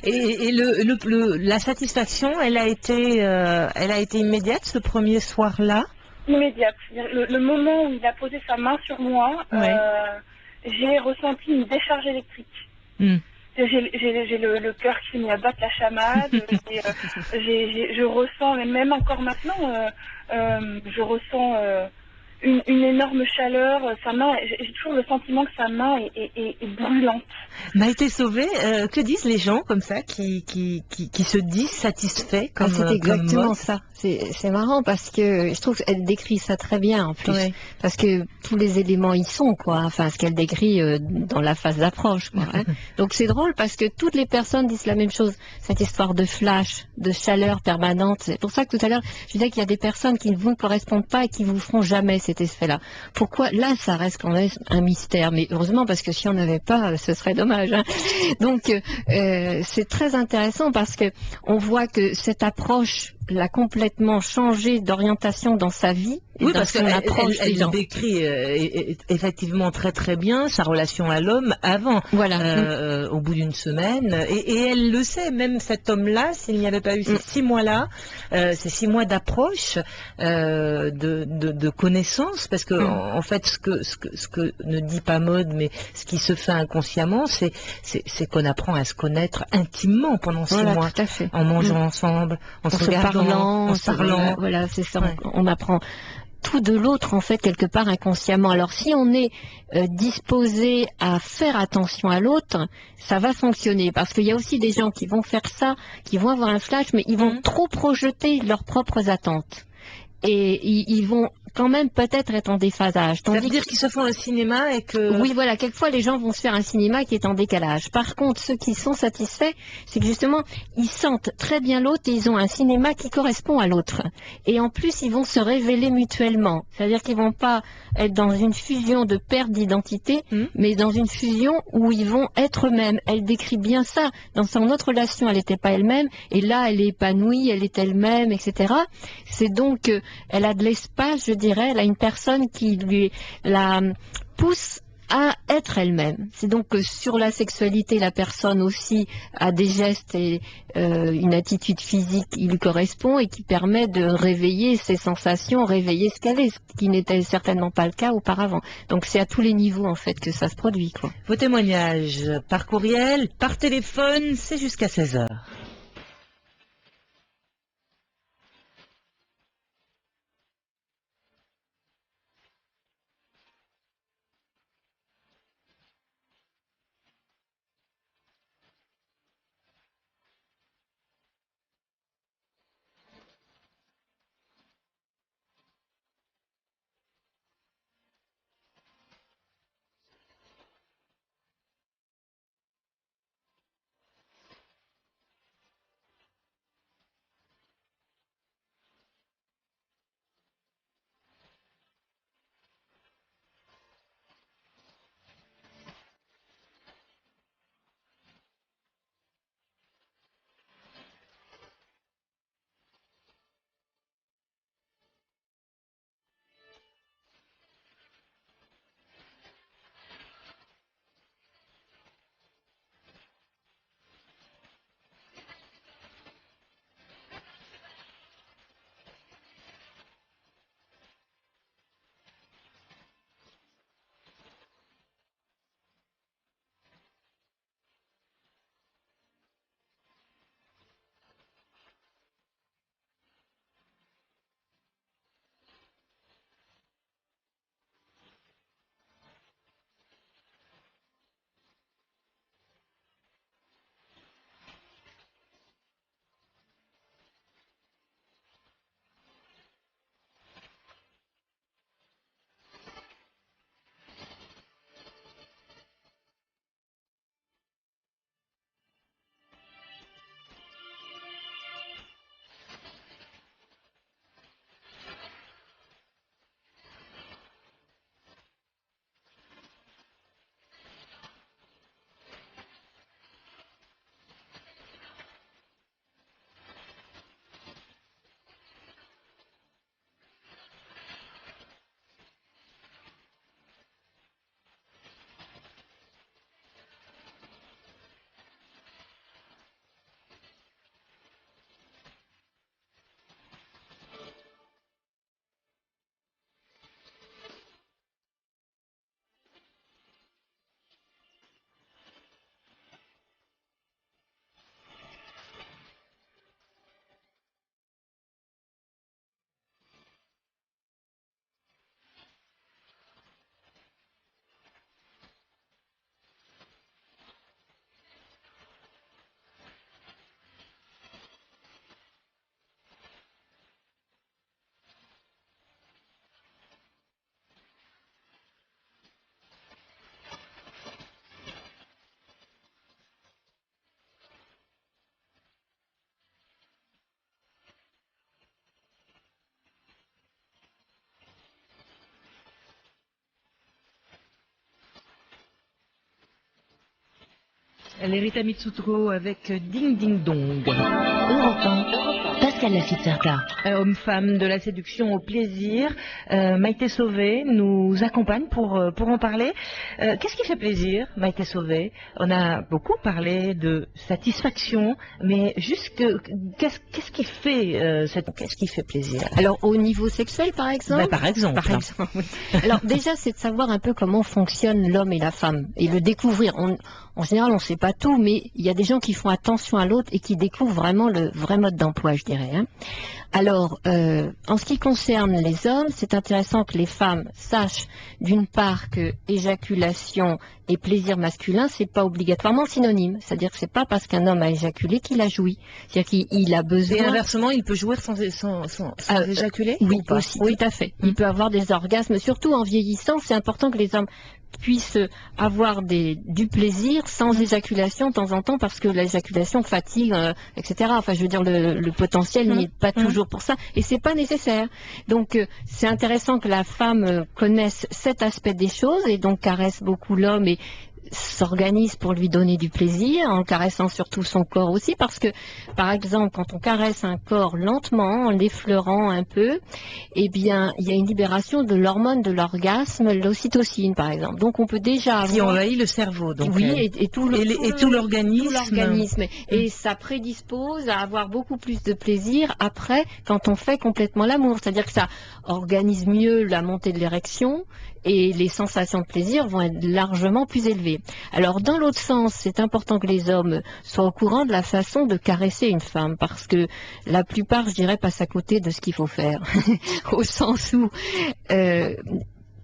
Et la satisfaction, elle a été immédiate ce premier soir-là? Immédiate. Le moment où il a posé sa main sur moi, j'ai ressenti une décharge électrique. J'ai le cœur qui s'est mis à battre la chamade. Je ressens, même encore maintenant, je ressens une énorme chaleur. Sa main, j'ai toujours le sentiment que sa main est brûlante. Maïté Sauvé, que disent les gens comme ça, qui se disent satisfaits comme c'est exactement comme ça. C'est marrant parce que je trouve qu'elle décrit ça très bien en plus. Oui. Parce que tous les éléments y sont, quoi. Enfin, ce qu'elle décrit dans la phase d'approche, quoi. Hein. Donc c'est drôle parce que toutes les personnes disent la même chose. Cette histoire de flash, de chaleur permanente. C'est pour ça que tout à l'heure, je disais qu'il y a des personnes qui ne vous correspondent pas et qui vous feront jamais cet effet-là. Pourquoi? Là, ça reste quand même un mystère. Mais heureusement, parce que si on n'avait pas, ce serait dommage. Hein. Donc c'est très intéressant parce que on voit que cette approche l'a complètement changé d'orientation dans sa vie. Oui, parce qu'elle décrit effectivement très très bien sa relation à l'homme avant, au bout d'une semaine, et elle le sait, même cet homme-là, s'il n'y avait pas eu ces 6 mois-là, ces 6 mois d'approche, de connaissance, parce que en fait, ce que ne dit pas Maud, mais ce qui se fait inconsciemment, c'est qu'on apprend à se connaître intimement pendant 6 mois, tout à fait. en mangeant ensemble, en se regardant, en se parlant. Voilà, c'est ça. On apprend tout de l'autre, en fait, quelque part inconsciemment. Alors, si on est disposé à faire attention à l'autre, ça va fonctionner. Parce qu'il y a aussi des gens qui vont faire ça, qui vont avoir un flash, mais ils vont trop projeter leurs propres attentes. Et ils vont quand même peut-être être en déphasage. Ça veut dire qu'ils se font un cinéma et que... Oui, voilà, quelquefois les gens vont se faire un cinéma qui est en décalage. Par contre, ceux qui sont satisfaits, c'est que justement, ils sentent très bien l'autre et ils ont un cinéma qui correspond à l'autre. Et en plus, ils vont se révéler mutuellement. C'est-à-dire qu'ils vont pas être dans une fusion de perte d'identité, mais dans une fusion où ils vont être eux-mêmes. Elle décrit bien ça. Dans son autre relation, elle n'était pas elle-même, et là, elle est épanouie, elle est elle-même, etc. C'est donc, elle a de l'espace, je dirais, elle a une personne qui lui la pousse à être elle-même. C'est donc que sur la sexualité, la personne aussi a des gestes et une attitude physique qui lui correspond et qui permet de réveiller ses sensations, réveiller ce qu'elle est, ce qui n'était certainement pas le cas auparavant. Donc c'est à tous les niveaux en fait que ça se produit, quoi. Vos témoignages par courriel, par téléphone, c'est jusqu'à 16h. Lerita Mitsutro avec Ding Ding Dong. Europe 1, Pascal Laffitte-Certa. Homme-femme de la séduction au plaisir. Maïté Sauvé nous accompagne pour en parler. Qu'est-ce qui fait plaisir, Maïté Sauvé? On a beaucoup parlé de satisfaction, mais juste qu'est-ce qui fait qu'est-ce qui fait plaisir? Alors au niveau sexuel, par exemple. Par exemple. Oui. Alors déjà, c'est de savoir un peu comment fonctionne l'homme et la femme et le découvrir. En général, on ne sait pas tout, mais il y a des gens qui font attention à l'autre et qui découvrent vraiment le vrai mode d'emploi, je dirais. Alors, en ce qui concerne les hommes, c'est intéressant que les femmes sachent d'une part que éjaculation et plaisir masculin, c'est pas obligatoirement synonyme. C'est-à-dire que c'est pas parce qu'un homme a éjaculé qu'il a joui. C'est-à-dire qu'il a besoin. Et inversement, il peut jouir sans éjaculer? Oui, aussi, tout à fait. Il peut avoir des orgasmes, surtout en vieillissant. C'est important que les hommes puissent avoir du plaisir sans éjaculation de temps en temps, parce que l'éjaculation fatigue, etc. Enfin, je veux dire, le potentiel n'y est pas toujours pour ça, et c'est pas nécessaire. Donc, c'est intéressant que la femme connaisse cet aspect des choses, et donc caresse beaucoup l'homme et s'organise pour lui donner du plaisir, en caressant surtout son corps aussi, parce que, par exemple, quand on caresse un corps lentement, en l'effleurant un peu, eh bien, il y a une libération de l'hormone de l'orgasme, l'ocytocine, par exemple. Donc, on peut déjà avoir... Qui envahit le cerveau, donc. Oui, et tout l'organisme. Tout l'organisme. Et ça prédispose à avoir beaucoup plus de plaisir après, quand on fait complètement l'amour. C'est-à-dire que ça organise mieux la montée de l'érection, et les sensations de plaisir vont être largement plus élevées. Alors, dans l'autre sens, c'est important que les hommes soient au courant de la façon de caresser une femme, parce que la plupart, je dirais, passent à côté de ce qu'il faut faire. Au sens où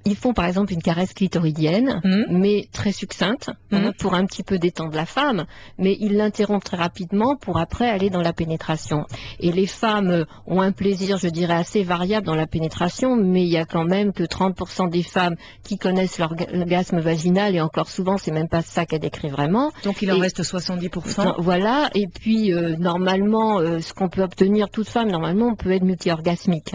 ils font par exemple une caresse clitoridienne, mais très succincte, pour un petit peu détendre la femme, mais ils l'interrompent très rapidement pour après aller dans la pénétration. Et les femmes ont un plaisir, je dirais, assez variable dans la pénétration, mais il y a quand même que 30% des femmes qui connaissent l'orgasme vaginal, et encore souvent, c'est même pas ça qu'elles décrivent vraiment. Donc il en reste 70%. Voilà, et puis normalement, ce qu'on peut obtenir, toute femme, normalement, on peut être multi-orgasmique,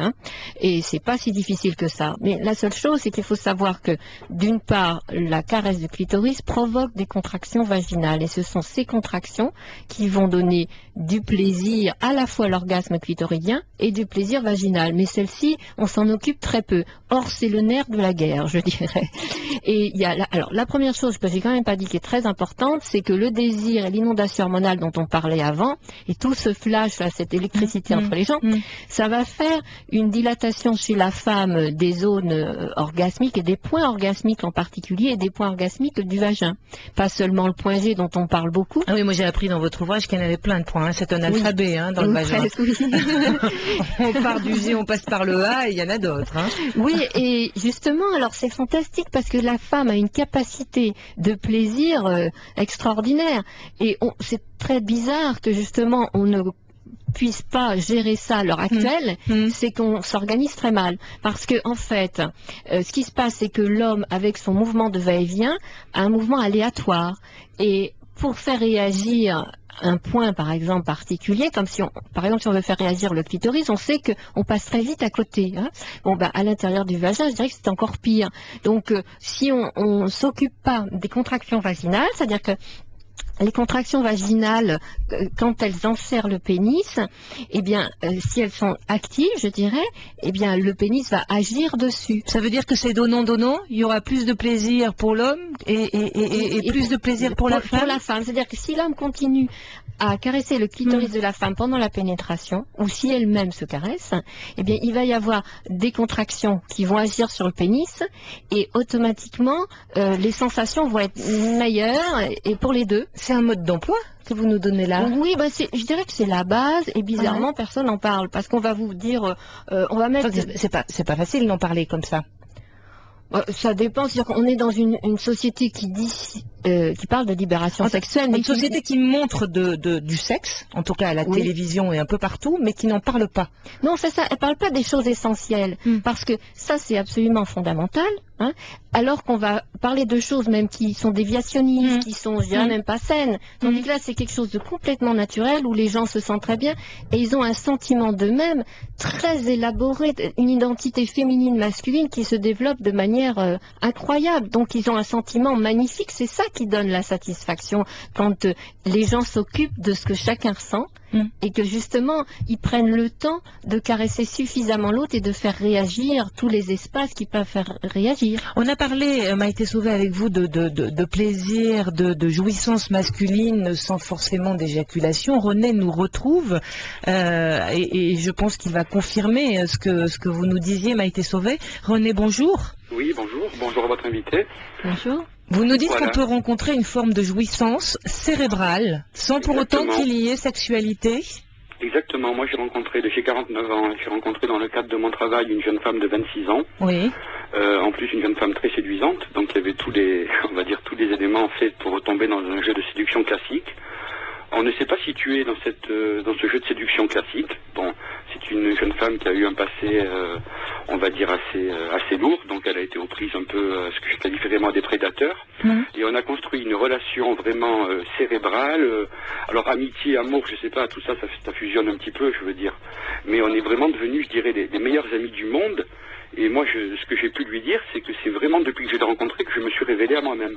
et c'est pas si difficile que ça. Mais la seule chose, c'est qu'il faut savoir que, d'une part, la caresse du clitoris provoque des contractions vaginales, et ce sont ces contractions qui vont donner du plaisir, à la fois l'orgasme clitoridien et du plaisir vaginal. Mais celle-ci, on s'en occupe très peu. Or, c'est le nerf de la guerre, je dirais. Et il y a alors, la première chose que j'ai quand même pas dit qui est très importante, c'est que le désir et l'inondation hormonale dont on parlait avant, et tout ce flash, là, cette électricité entre les gens, ça va faire une dilatation chez la femme des zones orgasmiques, et des points orgasmiques en particulier, et des points orgasmiques du vagin. Pas seulement le point G dont on parle beaucoup. Ah oui, moi j'ai appris dans votre ouvrage qu'il y en avait plein de points. C'est un alphabet dans le vagin. Oui. On part du G, on passe par le A, et il y en a d'autres. Oui, et justement, alors c'est fantastique parce que la femme a une capacité de plaisir extraordinaire. Et c'est très bizarre que justement on ne puisse pas gérer ça à l'heure actuelle, c'est qu'on s'organise très mal. Parce que, en fait, ce qui se passe, c'est que l'homme, avec son mouvement de va-et-vient, a un mouvement aléatoire. Et pour faire réagir un point, par exemple, particulier, comme si par exemple, si on veut faire réagir le clitoris, on sait qu'on passe très vite à côté. À l'intérieur du vagin, je dirais que c'est encore pire. Donc, si on ne s'occupe pas des contractions vaginales, c'est-à-dire que les contractions vaginales, quand elles enserrent le pénis, eh bien, si elles sont actives, je dirais, eh bien, le pénis va agir dessus. Ça veut dire que c'est donnant-donnant, il y aura plus de plaisir pour l'homme et plus de plaisir pour la femme. Pour la femme, c'est-à-dire que si l'homme continue à caresser le clitoris de la femme pendant la pénétration, ou si elle-même se caresse, eh bien, il va y avoir des contractions qui vont agir sur le pénis, et automatiquement, les sensations vont être meilleures, et pour les deux. C'est un mode d'emploi que vous nous donnez là. Oui, je dirais que c'est la base, et bizarrement, personne n'en parle, parce qu'on va vous dire, on va mettre... C'est pas facile d'en parler comme ça. Ça dépend, c'est-à-dire qu'on est dans une société qui parle de libération sexuelle. Une société qui montre du sexe, en tout cas à la télévision et un peu partout, mais qui n'en parle pas. Non, c'est ça, elle ne parle pas des choses essentielles, parce que ça c'est absolument fondamental, alors qu'on va parler de choses même qui sont déviationnistes, qui sont, je dirais, même pas saines. Tandis que là c'est quelque chose de complètement naturel, où les gens se sentent très bien, et ils ont un sentiment d'eux-mêmes très élaboré, une identité féminine masculine qui se développe de manière manière incroyable. Donc ils ont un sentiment magnifique, c'est ça qui donne la satisfaction, quand les gens s'occupent de ce que chacun ressent, et que justement ils prennent le temps de caresser suffisamment l'autre et de faire réagir tous les espaces qui peuvent faire réagir. On a parlé, Maïté Sauvé, avec vous de plaisir, de jouissance masculine sans forcément d'éjaculation. René nous retrouve et je pense qu'il va confirmer ce que vous nous disiez, Maïté Sauvé. René, bonjour. Oui, bonjour. Bonjour à votre invité. Bonjour. Vous nous dites Voilà. qu'on peut rencontrer une forme de jouissance cérébrale sans pour autant qu'il y ait sexualité. Exactement. Moi, j'ai 49 ans. J'ai rencontré dans le cadre de mon travail une jeune femme de 26 ans. Oui. En plus, une jeune femme très séduisante. Donc, il y avait tous les éléments faits pour retomber dans un jeu de séduction classique. On ne s'est pas situé dans ce jeu de séduction classique. Bon, c'est une jeune femme qui a eu un passé, on va dire, assez lourd. Donc elle a été aux prises un peu, ce que je qualifierais moi des prédateurs. Et on a construit une relation vraiment cérébrale. Alors amitié, amour, je sais pas, tout ça, ça fusionne un petit peu, je veux dire. Mais on est vraiment devenus, je dirais, les meilleurs amis du monde. Et moi, ce que j'ai pu lui dire, c'est que c'est vraiment depuis que je l'ai rencontré que je me suis révélé à moi-même.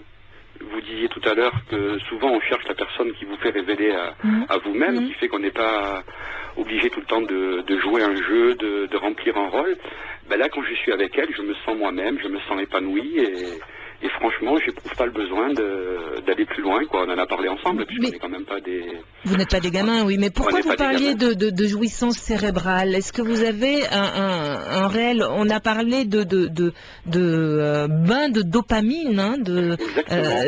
Vous disiez tout à l'heure que souvent on cherche la personne qui vous fait révéler à vous-même, qui fait qu'on n'est pas obligé tout le temps de jouer un jeu, de remplir un rôle. Ben là, quand je suis avec elle, je me sens moi-même, je me sens épanoui et franchement, j'éprouve pas le besoin d'aller plus loin, quoi. On en a parlé ensemble, puisqu'on n'est quand même pas des... Vous n'êtes pas des gamins, oui, mais pourquoi vous parliez de jouissance cérébrale? Est-ce que vous avez un réel... On a parlé de bain de dopamine, hein,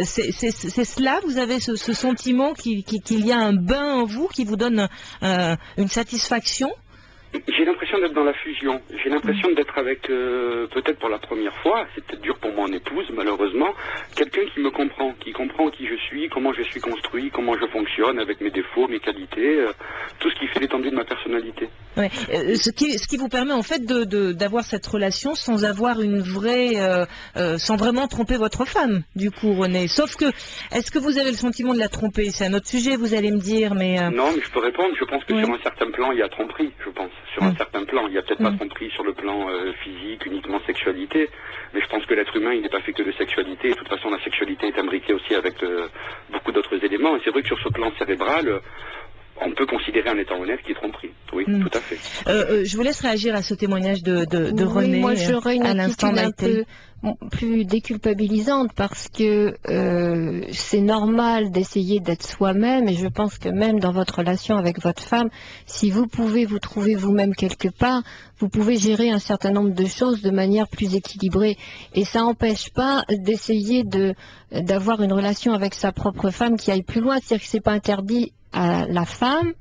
c'est cela, vous avez ce sentiment qu'il y a un bain en vous qui vous donne une satisfaction? J'ai l'impression d'être dans la fusion. J'ai l'impression d'être avec, peut-être pour la première fois, c'est peut-être dur pour mon épouse, malheureusement, quelqu'un qui me comprend, qui comprend qui je suis, comment je suis construit, comment je fonctionne, avec mes défauts, mes qualités, tout ce qui fait l'étendue de ma personnalité. Ouais. Ce qui vous permet en fait d'avoir cette relation sans avoir une vraie, sans vraiment tromper votre femme, du coup, René. Sauf que, est-ce que vous avez le sentiment de la tromper? C'est un autre sujet, vous allez me dire, mais... Non, mais je peux répondre. Je pense que sur un certain plan, il y a tromperie, je pense. Sur un certain plan, il n'y a peut-être pas tromperie sur le plan physique, uniquement sexualité, mais je pense que l'être humain, il n'est pas fait que de sexualité, et de toute façon, la sexualité est imbriquée aussi avec beaucoup d'autres éléments, et c'est vrai que sur ce plan cérébral, on peut considérer en étant honnête qu'il y ait tromperie. Oui, tout à fait. Je vous laisse réagir à ce témoignage de Oui, René. moi, j'aurais une attitude un peu plus déculpabilisante parce que c'est normal d'essayer d'être soi-même, et je pense que même dans votre relation avec votre femme, si vous pouvez vous trouver vous-même quelque part, vous pouvez gérer un certain nombre de choses de manière plus équilibrée, et ça n'empêche pas d'essayer d'avoir une relation avec sa propre femme qui aille plus loin. C'est-à-dire que c'est pas interdit à la femme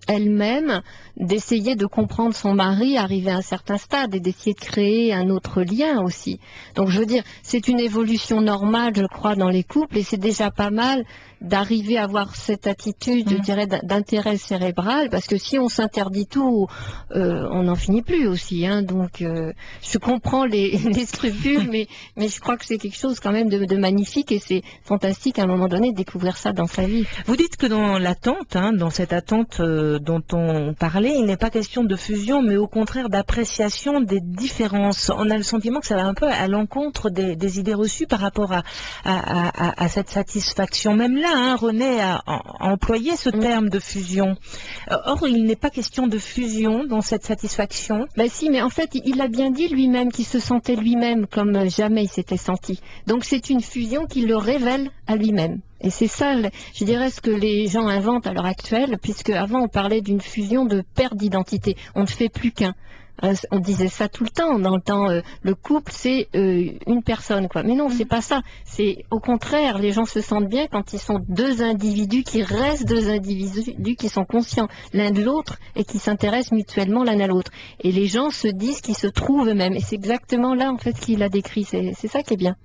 elle-même d'essayer de comprendre son mari, arriver à un certain stade, et d'essayer de créer un autre lien aussi. Donc je veux dire, c'est une évolution normale, je crois, dans les couples, et c'est déjà pas mal d'arriver à avoir cette attitude, je dirais, d'intérêt cérébral, parce que si on s'interdit tout, on n'en finit plus aussi, hein. Donc je comprends les scrupules, mais je crois que c'est quelque chose quand même de magnifique, et c'est fantastique à un moment donné de découvrir ça dans sa vie. Vous dites que dans l'attente, hein, dans cette attente dont on parlait, il n'est pas question de fusion, mais au contraire d'appréciation des différences. On a le sentiment que ça va un peu à l'encontre des idées reçues par rapport à cette satisfaction. Même là, hein, René a employé ce terme de fusion. Or, il n'est pas question de fusion dans cette satisfaction. Ben si, mais en fait, il a bien dit lui-même qu'il se sentait lui-même comme jamais il s'était senti. Donc c'est une fusion qui le révèle à lui-même. Et c'est ça, je dirais, ce que les gens inventent à l'heure actuelle, puisque avant on parlait d'une fusion de perte d'identité. On ne fait plus qu'un. On disait ça tout le temps. Dans le temps, le couple, c'est une personne, quoi. Mais non, c'est pas ça. C'est au contraire, les gens se sentent bien quand ils sont deux individus qui restent deux individus qui sont conscients l'un de l'autre et qui s'intéressent mutuellement l'un à l'autre. Et les gens se disent qu'ils se trouvent eux-mêmes. Et c'est exactement là, en fait, qu'il a décrit. C'est ça qui est bien.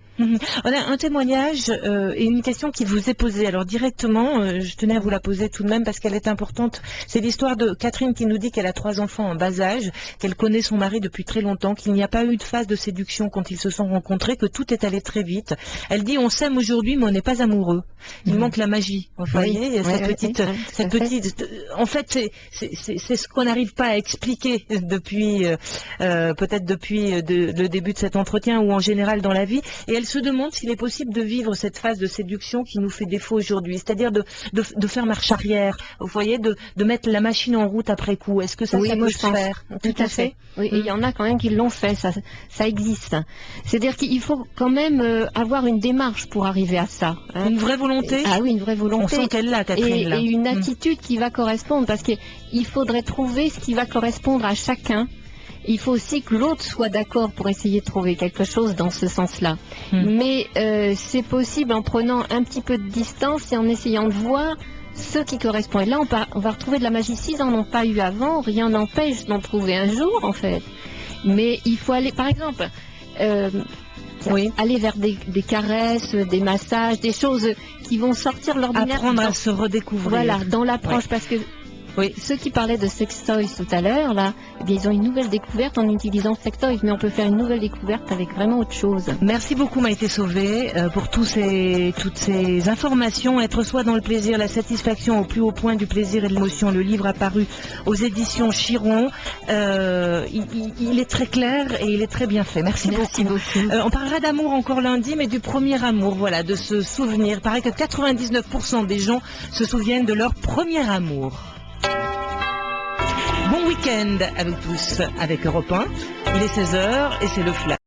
On a un témoignage et une question qui vous est posée. Alors directement, je tenais à vous la poser tout de même parce qu'elle est importante. C'est l'histoire de Catherine qui nous dit qu'elle a 3 enfants en bas âge, qu'elle connaît son mari depuis très longtemps, qu'il n'y a pas eu de phase de séduction quand ils se sont rencontrés, que tout est allé très vite. Elle dit on s'aime aujourd'hui mais on n'est pas amoureux. Il manque la magie. Vous voyez, cette petite. En fait, c'est ce qu'on n'arrive pas à expliquer depuis peut-être depuis le début de cet entretien ou en général dans la vie. Et elle se demande s'il est possible de vivre cette phase de séduction qui nous fait défaut aujourd'hui, c'est-à-dire de faire marche arrière. Vous voyez, de mettre la machine en route après coup. Est-ce que ça peut se faire? Tout à fait. Oui, et il y en a quand même qui l'ont fait, ça existe. C'est-à-dire qu'il faut quand même avoir une démarche pour arriver à ça. Hein. Une vraie volonté? Ah oui, une vraie volonté. On sent qu'elle l'a, Catherine. Et une attitude qui va correspondre, parce qu'il faudrait trouver ce qui va correspondre à chacun. Il faut aussi que l'autre soit d'accord pour essayer de trouver quelque chose dans ce sens-là. Mais c'est possible en prenant un petit peu de distance et en essayant de voir ce qui correspond. Et là, on va retrouver de la magie. S'ils n'en ont pas eu avant, rien n'empêche d'en trouver un jour, en fait. Mais il faut aller, par exemple, aller vers des caresses, des massages, des choses qui vont sortir de l'ordinaire. Apprendre à se redécouvrir. Voilà, dans l'approche, parce que ceux qui parlaient de sex toys tout à l'heure, là, eh bien, ils ont une nouvelle découverte en utilisant sex toys, mais on peut faire une nouvelle découverte avec vraiment autre chose. Merci beaucoup Maïté Sauvé pour toutes ces informations. Être soi dans le plaisir, la satisfaction au plus haut point du plaisir et de l'émotion. Le livre apparu aux éditions Chiron. Il est très clair et il est très bien fait. Merci beaucoup. On parlera d'amour encore lundi, mais du premier amour, voilà, de se souvenir. Il paraît que 99% des gens se souviennent de leur premier amour. Bon week-end avec tous, avec Europe 1. Il est 16h et c'est le Flash.